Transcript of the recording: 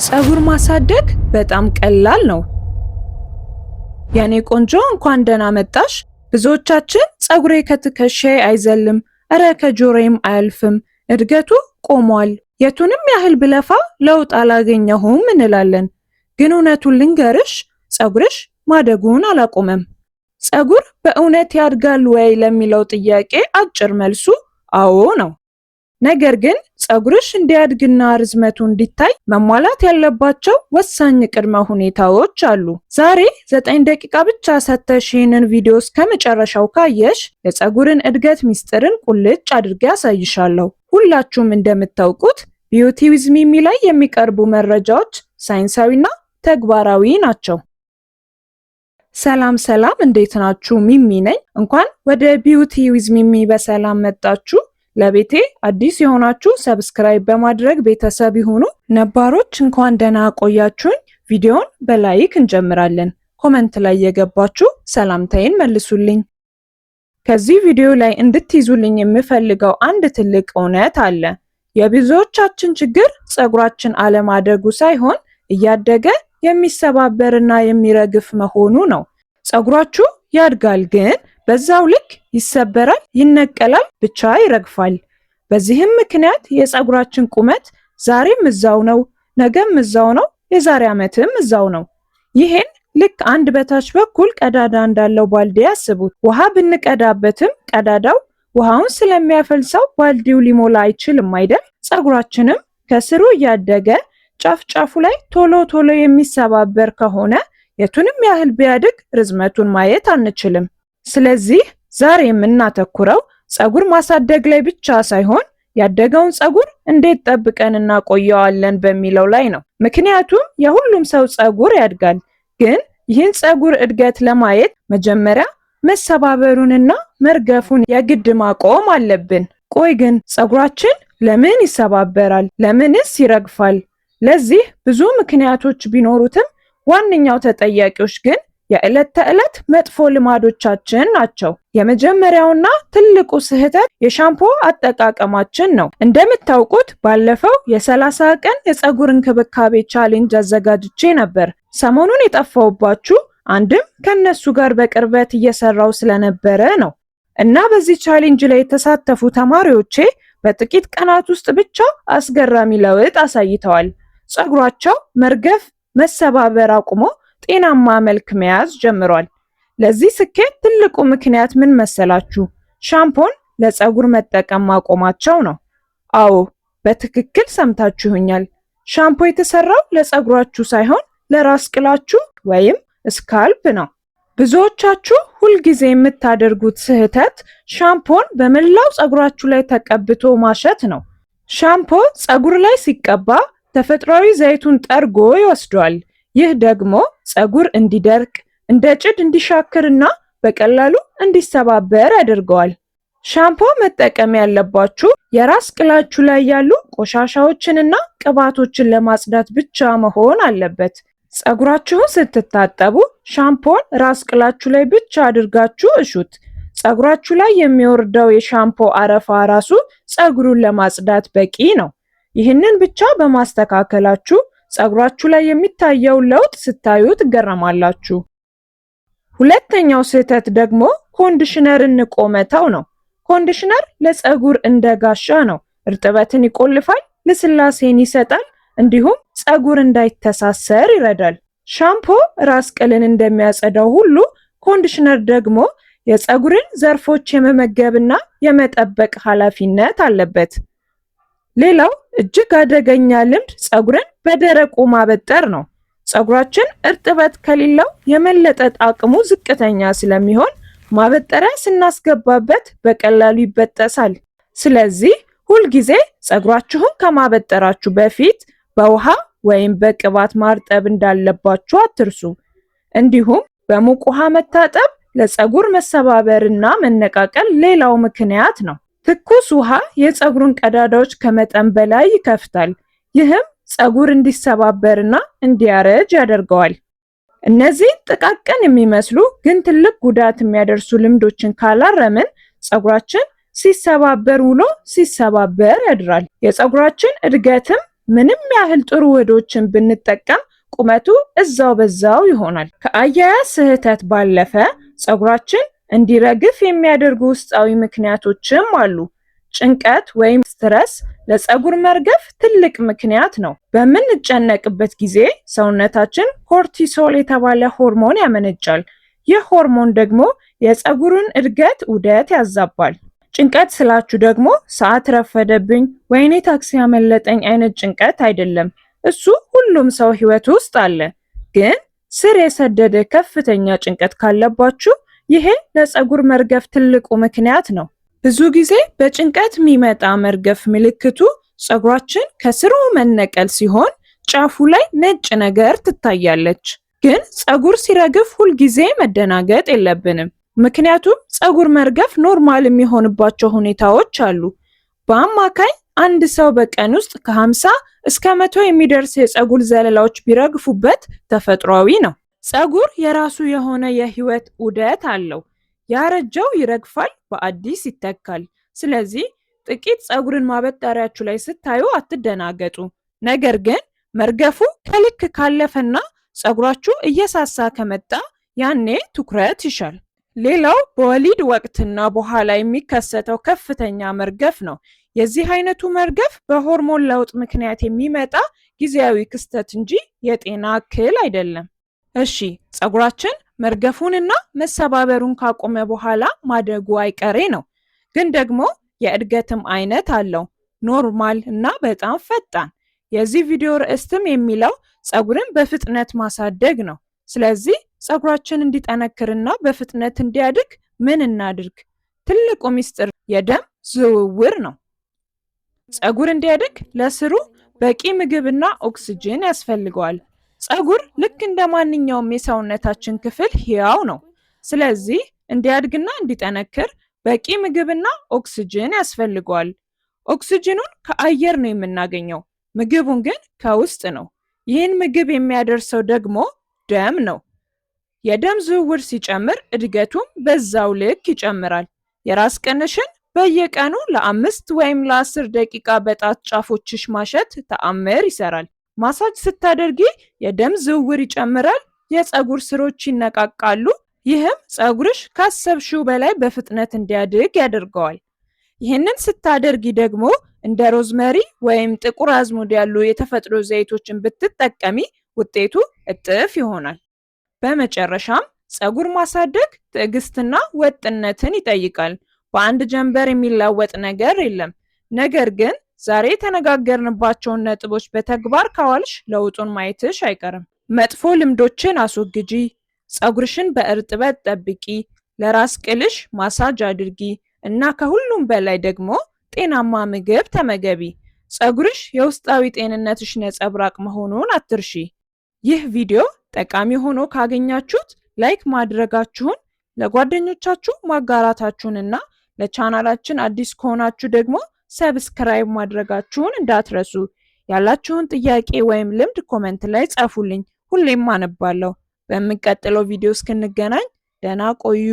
ፀጉር ማሳደግ በጣም ቀላል ነው። የኔ ቆንጆ እንኳን ደህና መጣሽ። ብዙዎቻችን ፀጉሬ ከትከሻዬ አይዘልም፣ እረ ከጆሮዬም አያልፍም፣ እድገቱ ቆሟል፣ የቱንም ያህል ብለፋ ለውጥ አላገኘሁም እንላለን። ግን እውነቱን ልንገርሽ፣ ፀጉርሽ ማደጉን አላቆመም። ፀጉር በእውነት ያድጋል ወይ ለሚለው ጥያቄ አጭር መልሱ አዎ ነው። ነገር ግን ፀጉርሽ እንዲያድግና ርዝመቱ እንዲታይ መሟላት ያለባቸው ወሳኝ ቅድመ ሁኔታዎች አሉ። ዛሬ 9 ደቂቃ ብቻ ሰጥተሽ ይህንን ቪዲዮ እስከመጨረሻው ካየሽ የፀጉርን እድገት ሚስጥርን ቁልጭ አድርጌ ያሳይሻለሁ። ሁላችሁም እንደምታውቁት ቢዩቲ ዊዝ ሚሚ ላይ የሚቀርቡ መረጃዎች ሳይንሳዊና ተግባራዊ ናቸው። ሰላም ሰላም፣ እንዴት ናችሁ? ሚሚ ነኝ። እንኳን ወደ ቢዩቲ ዊዝ ሚሚ በሰላም መጣችሁ። ለቤቴ አዲስ የሆናችሁ ሰብስክራይብ በማድረግ ቤተሰብ ይሁኑ። ነባሮች እንኳን ደህና ቆያችሁኝ። ቪዲዮን በላይክ እንጀምራለን። ኮመንት ላይ የገባችሁ ሰላምታዬን መልሱልኝ። ከዚህ ቪዲዮ ላይ እንድትይዙልኝ የምፈልገው አንድ ትልቅ እውነት አለ። የብዙዎቻችን ችግር ፀጉራችን አለማደጉ ሳይሆን እያደገ የሚሰባበርና የሚረግፍ መሆኑ ነው። ፀጉራችሁ ያድጋል ግን በዛው ልክ ይሰበራል፣ ይነቀላል፣ ብቻ ይረግፋል። በዚህም ምክንያት የፀጉራችን ቁመት ዛሬም እዛው ነው፣ ነገም እዛው ነው፣ የዛሬ ዓመትም እዛው ነው። ይሄን ልክ አንድ በታች በኩል ቀዳዳ እንዳለው ባልዲ ያስቡት። ውሃ ብንቀዳበትም ቀዳዳው ውሃውን ስለሚያፈልሰው ባልዲው ሊሞላ አይችልም አይደል? ፀጉራችንም ከስሩ እያደገ ጫፍ ጫፉ ላይ ቶሎ ቶሎ የሚሰባበር ከሆነ የቱንም ያህል ቢያድግ ርዝመቱን ማየት አንችልም። ስለዚህ ዛሬ የምናተኩረው ፀጉር ማሳደግ ላይ ብቻ ሳይሆን ያደገውን ፀጉር እንዴት ጠብቀን እናቆየዋለን በሚለው ላይ ነው። ምክንያቱም የሁሉም ሰው ፀጉር ያድጋል፣ ግን ይህን ፀጉር እድገት ለማየት መጀመሪያ መሰባበሩንና መርገፉን የግድ ማቆም አለብን። ቆይ ግን ፀጉራችን ለምን ይሰባበራል? ለምንስ ይረግፋል? ለዚህ ብዙ ምክንያቶች ቢኖሩትም ዋነኛው ተጠያቂዎች ግን የዕለት ተዕለት መጥፎ ልማዶቻችን ናቸው። የመጀመሪያውና ትልቁ ስህተት የሻምፖ አጠቃቀማችን ነው። እንደምታውቁት ባለፈው የ30 ቀን የፀጉር እንክብካቤ ቻሌንጅ አዘጋጅቼ ነበር። ሰሞኑን የጠፋውባችሁ አንድም ከነሱ ጋር በቅርበት እየሰራው ስለነበረ ነው እና በዚህ ቻሌንጅ ላይ የተሳተፉ ተማሪዎቼ በጥቂት ቀናት ውስጥ ብቻ አስገራሚ ለውጥ አሳይተዋል። ፀጉራቸው መርገፍ፣ መሰባበር አቁሞ ጤናማ መልክ መያዝ ጀምሯል። ለዚህ ስኬት ትልቁ ምክንያት ምን መሰላችሁ? ሻምፖን ለፀጉር መጠቀም ማቆማቸው ነው። አዎ በትክክል ሰምታችሁኛል። ሻምፖ የተሰራው ለፀጉራችሁ ሳይሆን ለራስ ቅላችሁ ወይም ስካልፕ ነው። ብዙዎቻችሁ ሁልጊዜ የምታደርጉት ስህተት ሻምፖን በመላው ፀጉራችሁ ላይ ተቀብቶ ማሸት ነው። ሻምፖ ፀጉር ላይ ሲቀባ ተፈጥሯዊ ዘይቱን ጠርጎ ይወስደዋል። ይህ ደግሞ ፀጉር እንዲደርቅ፣ እንደ ጭድ እንዲሻክርና በቀላሉ እንዲሰባበር ያደርገዋል። ሻምፖ መጠቀም ያለባችሁ የራስ ቅላችሁ ላይ ያሉ ቆሻሻዎችንና ቅባቶችን ለማጽዳት ብቻ መሆን አለበት። ፀጉራችሁን ስትታጠቡ ሻምፖን ራስ ቅላችሁ ላይ ብቻ አድርጋችሁ እሹት። ፀጉራችሁ ላይ የሚወርደው የሻምፖ አረፋ ራሱ ፀጉሩን ለማጽዳት በቂ ነው። ይህንን ብቻ በማስተካከላችሁ ፀጉራችሁ ላይ የሚታየውን ለውጥ ስታዩ ትገረማላችሁ። ሁለተኛው ስህተት ደግሞ ኮንዲሽነርን ንቆ መተው ነው። ኮንዲሽነር ለፀጉር እንደ ጋሻ ነው። እርጥበትን ይቆልፋል፣ ልስላሴን ይሰጣል፣ እንዲሁም ፀጉር እንዳይተሳሰር ይረዳል። ሻምፖ ራስ ቅልን እንደሚያጸዳው ሁሉ ኮንዲሽነር ደግሞ የፀጉርን ዘርፎች የመመገብና የመጠበቅ ኃላፊነት አለበት። ሌላው እጅግ አደገኛ ልምድ ፀጉርን በደረቁ ማበጠር ነው። ፀጉራችን እርጥበት ከሌለው የመለጠጥ አቅሙ ዝቅተኛ ስለሚሆን ማበጠሪያ ስናስገባበት በቀላሉ ይበጠሳል። ስለዚህ ሁልጊዜ ፀጉራችሁን ከማበጠራችሁ በፊት በውሃ ወይም በቅባት ማርጠብ እንዳለባችሁ አትርሱ። እንዲሁም በሙቅ ውሃ መታጠብ ለፀጉር መሰባበርና መነቃቀል ሌላው ምክንያት ነው። ትኩስ ውሃ የፀጉርን ቀዳዳዎች ከመጠን በላይ ይከፍታል። ይህም ፀጉር እንዲሰባበርና እንዲያረጅ ያደርገዋል። እነዚህ ጥቃቅን የሚመስሉ ግን ትልቅ ጉዳት የሚያደርሱ ልምዶችን ካላረምን ፀጉራችን ሲሰባበር ውሎ ሲሰባበር ያድራል። የፀጉራችን እድገትም ምንም ያህል ጥሩ ውህዶችን ብንጠቀም ቁመቱ እዛው በዛው ይሆናል። ከአያያዝ ስህተት ባለፈ ፀጉራችን እንዲረግፍ የሚያደርጉ ውስጣዊ ምክንያቶችም አሉ። ጭንቀት ወይም ስትረስ ለፀጉር መርገፍ ትልቅ ምክንያት ነው። በምንጨነቅበት ጊዜ ሰውነታችን ኮርቲሶል የተባለ ሆርሞን ያመነጫል። ይህ ሆርሞን ደግሞ የፀጉርን እድገት ዑደት ያዛባል። ጭንቀት ስላችሁ ደግሞ ሰዓት ረፈደብኝ፣ ወይኔ ታክሲ ያመለጠኝ አይነት ጭንቀት አይደለም። እሱ ሁሉም ሰው ህይወት ውስጥ አለ። ግን ስር የሰደደ ከፍተኛ ጭንቀት ካለባችሁ ይሄ ለፀጉር መርገፍ ትልቁ ምክንያት ነው። ብዙ ጊዜ በጭንቀት የሚመጣ መርገፍ ምልክቱ ፀጉራችን ከስሩ መነቀል ሲሆን ጫፉ ላይ ነጭ ነገር ትታያለች። ግን ፀጉር ሲረግፍ ሁልጊዜ መደናገጥ የለብንም። ምክንያቱም ፀጉር መርገፍ ኖርማል የሚሆንባቸው ሁኔታዎች አሉ። በአማካይ አንድ ሰው በቀን ውስጥ ከ50 እስከ 100 የሚደርስ የፀጉር ዘለላዎች ቢረግፉበት ተፈጥሯዊ ነው። ፀጉር የራሱ የሆነ የህይወት ዑደት አለው። ያረጀው ይረግፋል፣ በአዲስ ይተካል። ስለዚህ ጥቂት ፀጉርን ማበጠሪያችሁ ላይ ስታዩ አትደናገጡ። ነገር ግን መርገፉ ከልክ ካለፈና ፀጉራችሁ እየሳሳ ከመጣ ያኔ ትኩረት ይሻል። ሌላው በወሊድ ወቅትና በኋላ የሚከሰተው ከፍተኛ መርገፍ ነው። የዚህ አይነቱ መርገፍ በሆርሞን ለውጥ ምክንያት የሚመጣ ጊዜያዊ ክስተት እንጂ የጤና እክል አይደለም። እሺ፣ ፀጉራችን መርገፉንና መሰባበሩን ካቆመ በኋላ ማደጉ አይቀሬ ነው። ግን ደግሞ የእድገትም አይነት አለው፣ ኖርማል እና በጣም ፈጣን። የዚህ ቪዲዮ ርዕስትም የሚለው ፀጉርን በፍጥነት ማሳደግ ነው። ስለዚህ ፀጉራችን እንዲጠነክርና በፍጥነት እንዲያድግ ምን እናድርግ? ትልቁ ሚስጥር የደም ዝውውር ነው። ፀጉር እንዲያድግ ለስሩ በቂ ምግብና ኦክስጅን ያስፈልገዋል። ፀጉር ልክ እንደ ማንኛውም የሰውነታችን ክፍል ሕያው ነው። ስለዚህ እንዲያድግና እንዲጠነክር በቂ ምግብና ኦክስጅን ያስፈልገዋል። ኦክስጅኑን ከአየር ነው የምናገኘው፣ ምግቡን ግን ከውስጥ ነው። ይህን ምግብ የሚያደርሰው ደግሞ ደም ነው። የደም ዝውውር ሲጨምር እድገቱም በዛው ልክ ይጨምራል። የራስ ቅልሽን በየቀኑ ለ5 ወይም ለ10 ደቂቃ በጣት ጫፎችሽ ማሸት ተአምር ይሰራል። ማሳጅ ስታደርጊ የደም ዝውውር ይጨምራል፣ የፀጉር ስሮች ይነቃቃሉ። ይህም ፀጉርሽ ካሰብሽው በላይ በፍጥነት እንዲያድግ ያደርገዋል። ይህንን ስታደርጊ ደግሞ እንደ ሮዝመሪ ወይም ጥቁር አዝሙድ ያሉ የተፈጥሮ ዘይቶችን ብትጠቀሚ ውጤቱ እጥፍ ይሆናል። በመጨረሻም ፀጉር ማሳደግ ትዕግስትና ወጥነትን ይጠይቃል። በአንድ ጀንበር የሚለወጥ ነገር የለም። ነገር ግን ዛሬ የተነጋገርንባቸውን ነጥቦች በተግባር ካዋልሽ ለውጡን ማየትሽ አይቀርም። መጥፎ ልምዶችን አስወግጂ፣ ፀጉርሽን በእርጥበት ጠብቂ፣ ለራስ ቅልሽ ማሳጅ አድርጊ እና ከሁሉም በላይ ደግሞ ጤናማ ምግብ ተመገቢ። ፀጉርሽ የውስጣዊ ጤንነትሽ ነጸብራቅ መሆኑን አትርሺ። ይህ ቪዲዮ ጠቃሚ ሆኖ ካገኛችሁት ላይክ ማድረጋችሁን፣ ለጓደኞቻችሁ ማጋራታችሁንና ለቻናላችን አዲስ ከሆናችሁ ደግሞ ሰብስክራይብ ማድረጋችሁን እንዳትረሱ። ያላችሁን ጥያቄ ወይም ልምድ ኮሜንት ላይ ጻፉልኝ፣ ሁሌም አነባለሁ። በሚቀጥለው ቪዲዮ እስክንገናኝ ደህና ቆዩ።